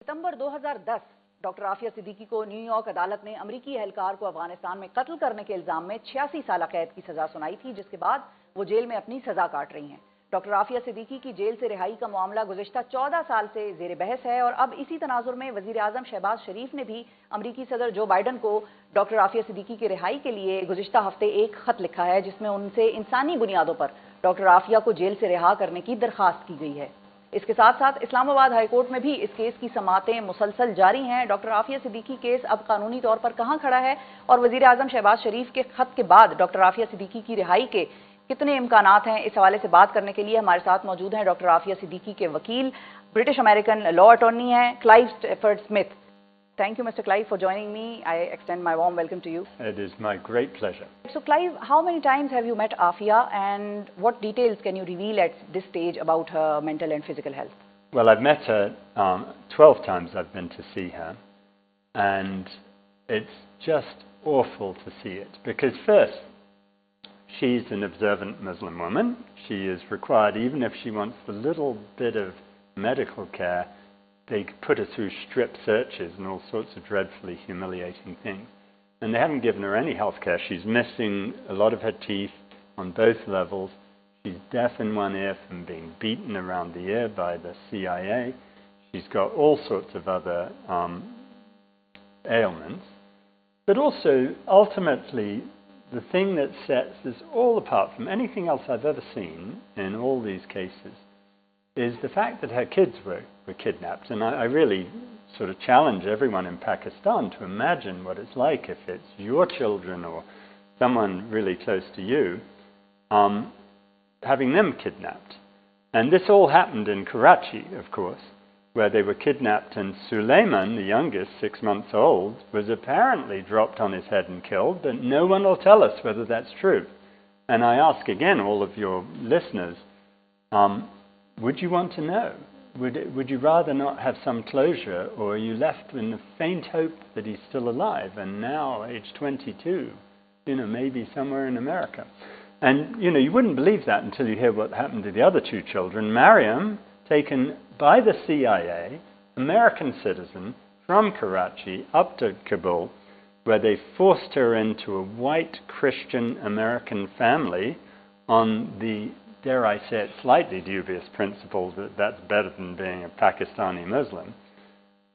सितंबर 2010 doctor Aafia Siddiqui को New York अदालत ने अमरीकी एहलकार को अफगानिस्तान में कत्ल करने के इल्जाम में 86 साल कैद की सजा सुनाई थी, जिसके बाद वो जेल में अपनी सजा काट रही हैं। डॉक्टर आफिया सिद्दीकी की जेल से रिहाई का मामला गुज़िश्ता 14 साल से जेर बहस है और अब इसी तनाजुर में वज़ीर आज़म शहबाज शरीफ ने भी अमरीकी सदर जो बाइडन को डॉक्टर आफिया सिद्दीकी की रिहाई के लिए गुज़िश्ता हफ्ते एक खत लिखा है, जिसमें उनसे इंसानी बुनियादों पर डॉक्टर आफिया को जेल से रिहा करने की दरख्वास्त की गई है। इसके साथ साथ इस्लामाबाद हाईकोर्ट में भी इस केस की समातें मुसलसल जारी हैं। डॉक्टर आफिया सिद्दीकी केस अब कानूनी तौर पर कहां खड़ा है और वज़ीर आज़म शहबाज शरीफ के खत के बाद डॉक्टर आफिया सिद्दीकी की रिहाई के कितने इम्कानात हैं, इस हवाले से बात करने के लिए हमारे साथ मौजूद हैं डॉक्टर आफिया सिद्दीकी के वकील, ब्रिटिश अमेरिकन लॉ अटॉर्नी हैं Clive Stafford Smith. Thank you, Mr. Clive, for joining me. I extend my warm welcome to you. It is my great pleasure. So, Clive, how many times have you met Aafia, and what details can you reveal at this stage about her mental and physical health? Well, I've met her 12 times. I've been to see her, and it's just awful to see it because first, she's an observant Muslim woman. She is required, even if she wants a little bit of medical care, they put her through strip searches and all sorts of dreadfully humiliating things. And they haven't given her any health care. She's missing a lot of her teeth on both levels. She's deaf in one ear from being beaten around the ear by the CIA. She's got all sorts of other ailments. But also, ultimately, the thing that sets this all apart from anything else I've ever seen in all these cases is the fact that her kids were kidnapped. And I really sort of challenge everyone in Pakistan to imagine what it's like if it's your children or someone really close to you, having them kidnapped. And this all happened in Karachi, of course, where they were kidnapped, and Suleiman, the youngest, 6 months old, was apparently dropped on his head and killed, but no one will tell us whether that's true. And I ask again all of your listeners, would you want to know? Would you rather not have some closure, or are you left with the faint hope that he's still alive and now, age 22, maybe somewhere in America? And, you wouldn't believe that until you hear what happened to the other 2 children. Mariam, taken by the CIA, American citizen, from Karachi up to Kabul, where they forced her into a white Christian American family on the, dare I say it, slightly dubious principle that that's better than being a Pakistani Muslim.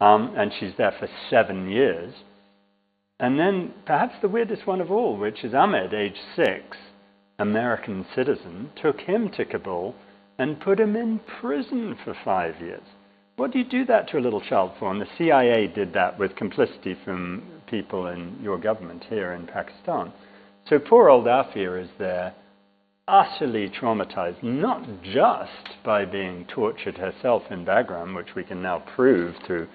And she's there for 7 years. And then perhaps the weirdest one of all, which is Ahmed, age 6, American citizen, took him to Kabul and put him in prison for 5 years. What do you do that to a little child for? And the CIA did that with complicity from people in your government here in Pakistan. So poor old Aafia is there, utterly traumatized, not just by being tortured herself in Bagram, which we can now prove through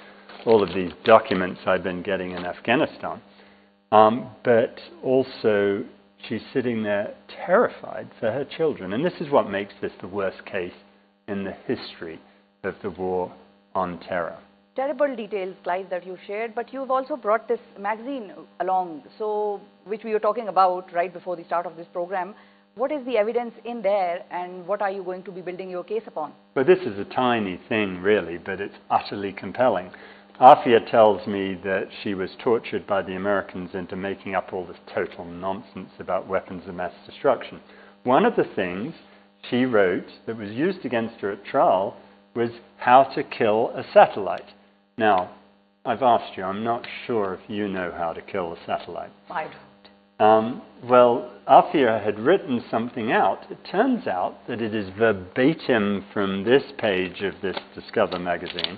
all of these documents I've been getting in Afghanistan, but also she's sitting there terrified for her children. And this is what makes this the worst case in the history of the war on terror. Terrible details, Clive, that you shared, but you've also brought this magazine along, so which we were talking about right before the start of this program. What is the evidence in there, and what are you going to be building your case upon? Well, this is a tiny thing, really, but it's utterly compelling. Aafia tells me that she was tortured by the Americans into making up all this total nonsense about weapons of mass destruction. One of the things she wrote that was used against her at trial was how to kill a satellite. Now, I've asked you, I'm not sure if you know how to kill a satellite. I don't. Well, Aafia had written something out. It turns out that it is verbatim from this page of this Discover magazine,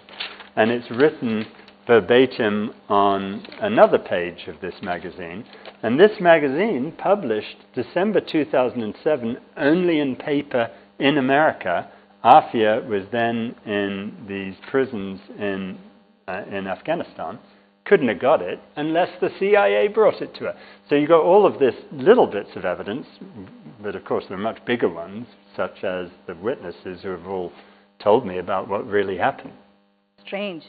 and it's written verbatim on another page of this magazine. And this magazine, published December 2007, only in paper in America. Aafia was then in these prisons in Afghanistan. Couldn't have got it unless the CIA brought it to her. So you got all of this little bits of evidence, but of course there are much bigger ones, such as the witnesses who have all told me about what really happened. Strange,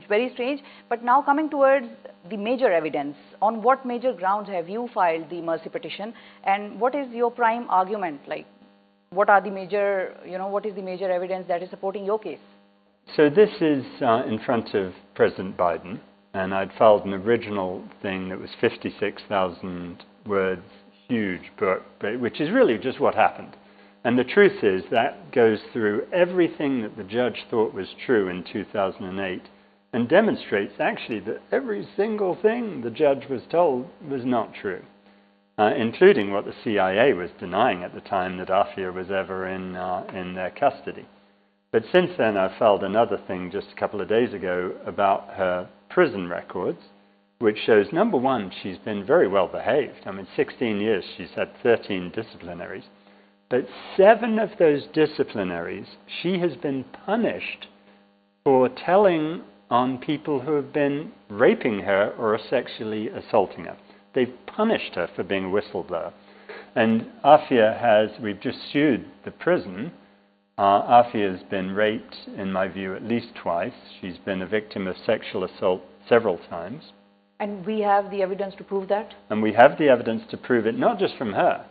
very strange. But now coming towards the major evidence, on what major grounds have you filed the mercy petition, and what is your prime argument? Like, what are the major, what is the major evidence that is supporting your case? So this is in front of President Biden, and I'd filed an original thing that was 56,000 words, huge book, but which is really just what happened. And the truth is that goes through everything that the judge thought was true in 2008 and demonstrates actually that every single thing the judge was told was not true, including what the CIA was denying at the time, that Aafia was ever in their custody. But since then, I filed another thing just a couple of days ago about her prison records, which shows, number one, she's been very well behaved. I mean, 16 years, she's had 13 disciplinaries. But 7 of those disciplinaries, she has been punished for telling on people who have been raping her or sexually assaulting her. They've punished her for being a whistleblower. And Aafia we've just sued the prison. Aafia has been raped, in my view, at least twice. She's been a victim of sexual assault several times. And we have the evidence to prove that? And we have the evidence to prove it, not just from her,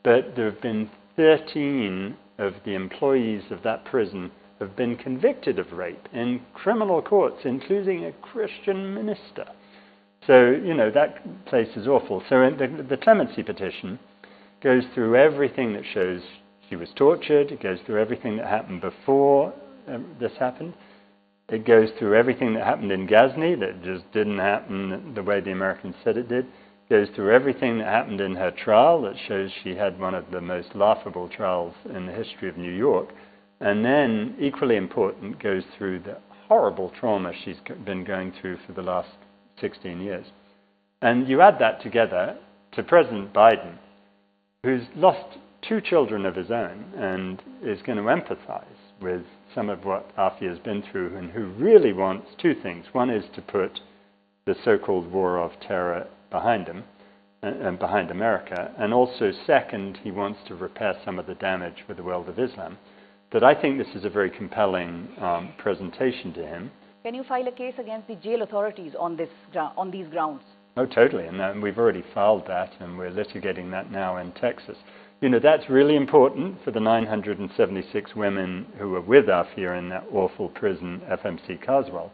but there have been 13 of the employees of that prison have been convicted of rape in criminal courts, including a Christian minister. So, you know, that place is awful. So the clemency petition goes through everything that shows she was tortured. It goes through everything that happened before this happened. It goes through everything that happened in Ghazni that just didn't happen the way the Americans said it did. It goes through everything that happened in her trial that shows she had one of the most laughable trials in the history of New York. And then, equally important, goes through the horrible trauma she's been going through for the last 16 years. And you add that together to President Biden, who's lost 2 children of his own and is going to empathize with some of what Aafia has been through, and who really wants 2 things. One is to put the so-called war of terror behind him and behind America. And also, second, he wants to repair some of the damage with the world of Islam. But I think this is a very compelling presentation to him. Can you file a case against the jail authorities on these grounds? Oh, totally. And we've already filed that, and we're litigating that now in Texas. You know, that's really important for the 976 women who were with Aafia in that awful prison, FMC Carswell.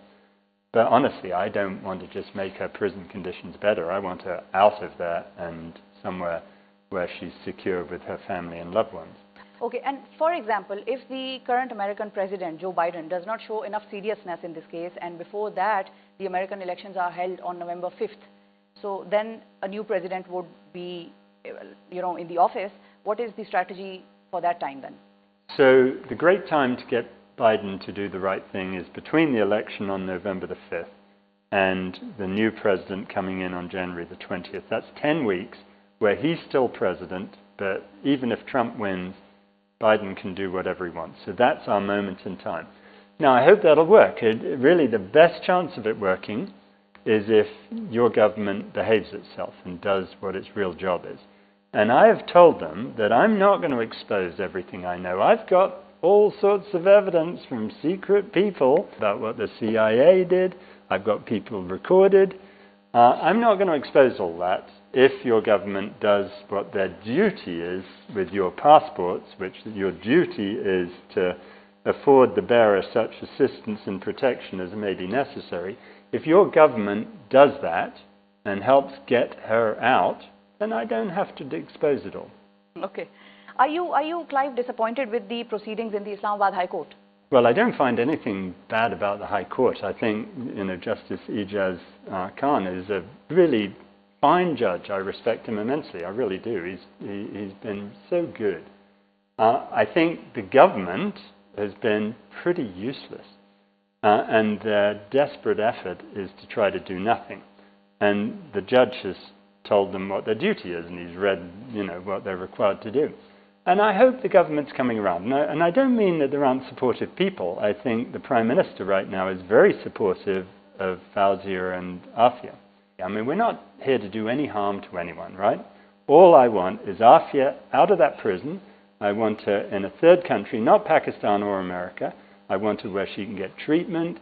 But honestly, I don't want to just make her prison conditions better. I want her out of there and somewhere where she's secure with her family and loved ones. Okay, and for example, if the current American president, Joe Biden, does not show enough seriousness in this case, and before that, the American elections are held on November 5th, so then a new president would be, in the office. What is the strategy for that time then? So the great time to get Biden to do the right thing is between the election on November the 5th and the new president coming in on January the 20th. That's 10 weeks where he's still president, but even if Trump wins, Biden can do whatever he wants. So that's our moment in time. Now, I hope that'll work. Really, the best chance of it working is if your government behaves itself and does what its real job is. And I have told them that I'm not going to expose everything I know. I've got all sorts of evidence from secret people about what the CIA did. I've got people recorded. I'm not going to expose all that if your government does what their duty is with your passports, which your duty is to afford the bearer such assistance and protection as may be necessary. If your government does that and helps get her out, then I don't have to expose it all. Okay. Are you, Clive, disappointed with the proceedings in the Islamabad High Court? Well, I don't find anything bad about the High Court. I think, Justice Ijaz Khan is a really fine judge. I respect him immensely. I really do. He's been so good. I think the government has been pretty useless. And their desperate effort is to try to do nothing. And the judge has told them what their duty is, and he's read, what they're required to do. And I hope the government's coming around. And I don't mean that there aren't supportive people. I think the Prime Minister right now is very supportive of Fawzia and Aafia. I mean, we're not here to do any harm to anyone, right? All I want is Aafia out of that prison. I want her in a third country, not Pakistan or America. I want her where she can get treatment,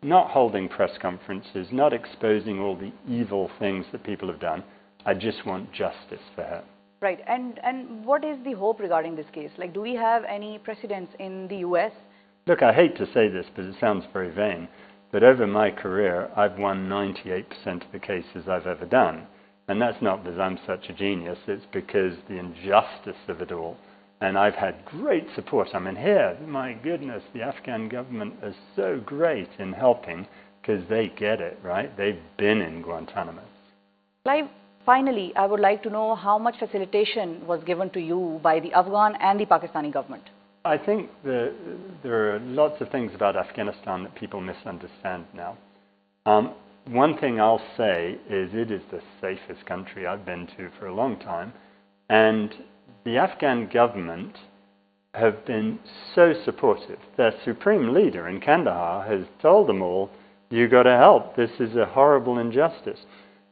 not holding press conferences, not exposing all the evil things that people have done. I just want justice for her. Right. And what is the hope regarding this case? Like, do we have any precedents in the US look, I hate to say this, but it sounds very vain, but over my career, I've won 98% of the cases I've ever done. And that's not because I'm such a genius, it's because the injustice of it all. And I've had great support. I mean, here, my goodness, the Afghan government is so great in helping because they get it, right? They've been in Guantanamo. Clive, finally, I would like to know how much facilitation was given to you by the Afghan and the Pakistani government. I think there are lots of things about Afghanistan that people misunderstand now. One thing I'll say is it is the safest country I've been to for a long time, and the Afghan government have been so supportive. Their supreme leader in Kandahar has told them all, "You got to help, this is a horrible injustice."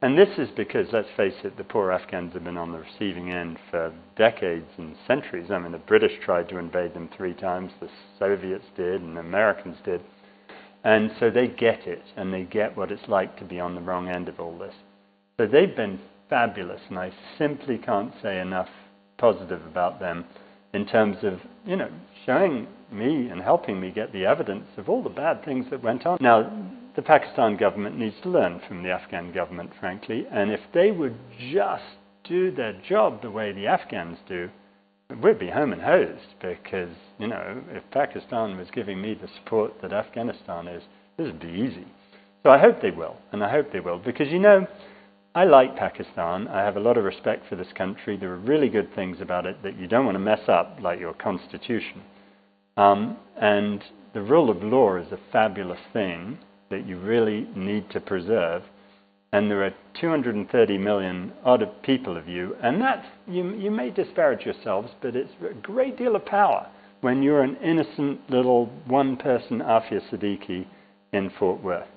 And this is because, let's face it, the poor Afghans have been on the receiving end for decades and centuries. I mean, the British tried to invade them 3 times, the Soviets did, and the Americans did. And so they get it, and they get what it's like to be on the wrong end of all this. So they've been fabulous, and I simply can't say enough positive about them in terms of, you know, showing me and helping me get the evidence of all the bad things that went on. Now, the Pakistan government needs to learn from the Afghan government, frankly, and if they would just do their job the way the Afghans do, we'd be home and hosed, because, you know, if Pakistan was giving me the support that Afghanistan is, this would be easy. So I hope they will, and I hope they will, because, you know, I like Pakistan. I have a lot of respect for this country. There are really good things about it that you don't want to mess up, like your constitution. And the rule of law is a fabulous thing that you really need to preserve. And there are 230 million odd people of you, and that's, you may disparage yourselves, but it's a great deal of power when you're an innocent little one-person Aafia Siddiqui in Fort Worth.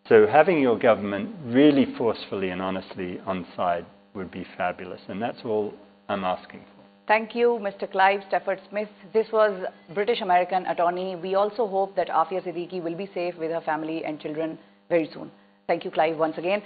So having your government really forcefully and honestly on side would be fabulous, and that's all I'm asking for. Thank you, Mr. Clive Stafford Smith. This was British-American attorney. We also hope that Aafia Siddiqui will be safe with her family and children very soon. Thank you, Clive, once again.